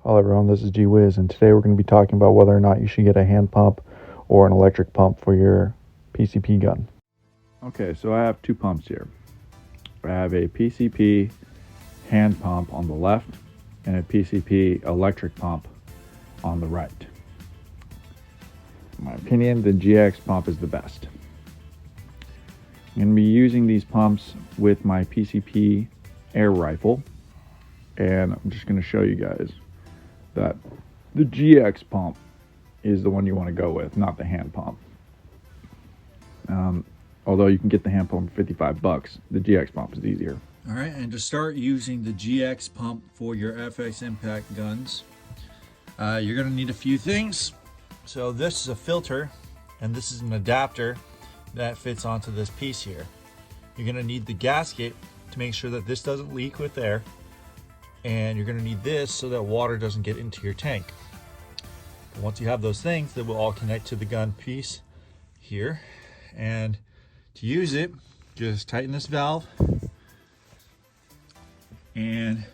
Hello everyone, this is G Wiz, and today we're going to be talking about whether or not you should get a hand pump or an electric pump for your PCP gun. Okay, so I have two pumps here. I have a PCP hand pump on the left and a PCP electric pump on the right. In my opinion, the GX pump is the best. I'm going to be using these pumps with my PCP air rifle, and I'm just going to show you guys that the GX pump is the one you want to go with, not the hand pump. Although you can get the hand pump for 55 bucks, the GX pump is easier. All right, and to start using the GX pump for your FX Impact guns, you're going to need a few things. So this is a filter, and this is an adapter that fits onto this piece here. You're going to need the gasket to make sure that this doesn't leak with air, and you're going to need this so that water doesn't get into your tank. And once you have those things, they will all connect to the gun piece here. And to use it, just tighten this valve, and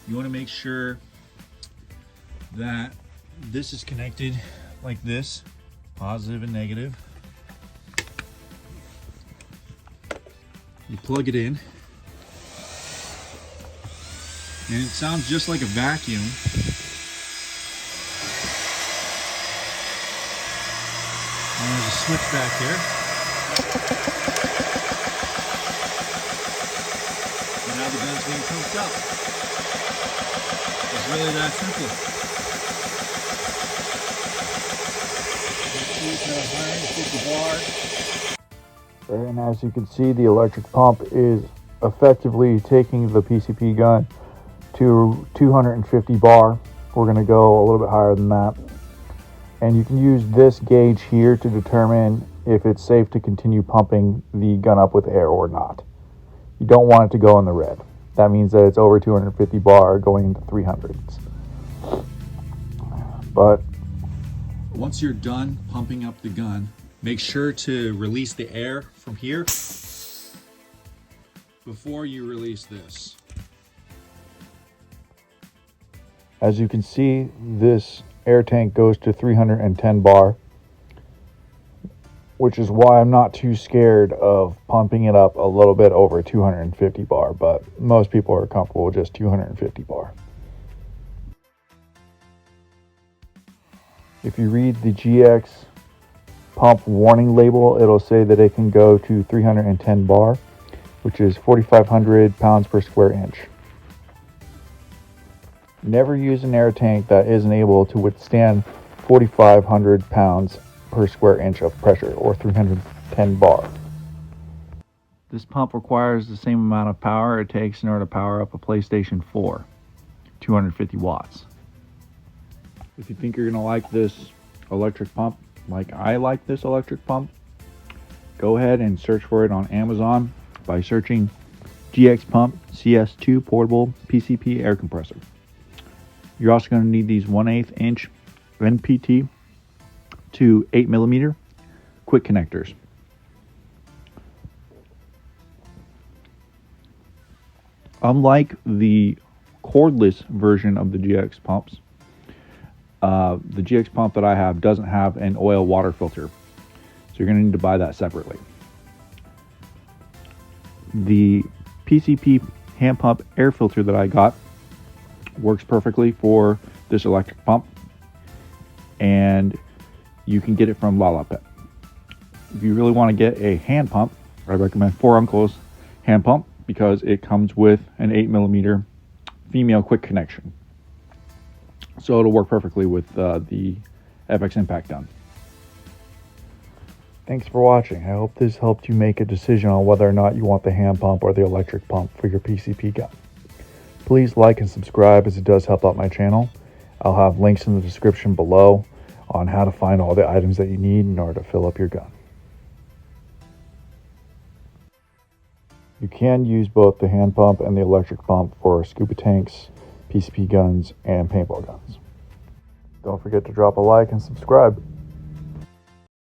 you want to make sure that this is connected like this, positive and negative. You plug it in, and it sounds just like a vacuum. And there's a switch back here. And now the gun's being pumped up. It's really that simple. And as you can see, the electric pump is effectively taking the PCP gun to 250 bar. We're going to go a little bit higher than that. And you can use this gauge here to determine if it's safe to continue pumping the gun up with air or not. You don't want it to go in the red. That means that it's over 250 bar going into 300s. But once you're done pumping up the gun, make sure to release the air from here before you release this. As you can see, this air tank goes to 310 bar, which is why I'm not too scared of pumping it up a little bit over 250 bar, but most people are comfortable with just 250 bar. If you read the GX pump warning label, it'll say that it can go to 310 bar, which is 4,500 pounds per square inch. Never use an air tank that isn't able to withstand 4,500 pounds per square inch of pressure, or 310 bar. This pump requires the same amount of power it takes in order to power up a PlayStation 4, 250 watts. If you think you're going to like this electric pump, like I like this electric pump, go ahead and search for it on Amazon by searching GX Pump CS2 Portable PCP Air Compressor. You're also going to need these 1/8 inch NPT to 8mm quick connectors. Unlike the cordless version of the GX pumps, the GX pump that I have doesn't have an oil water filter, so you're going to need to buy that separately. The PCP hand pump air filter that I got works perfectly for this electric pump, and you can get it from Lala Pet. If you really want to get a hand pump, I recommend Four Uncle's hand pump because it comes with an 8mm female quick connection, so it'll work perfectly with the FX Impact gun. Thanks for watching. I hope this helped you make a decision on whether or not you want the hand pump or the electric pump for your PCP gun. Please like and subscribe, as it does help out my channel. I'll have links in the description below on how to find all the items that you need in order to fill up your gun. You can use both the hand pump and the electric pump for scuba tanks, PCP guns, and paintball guns. Don't forget to drop a like and subscribe.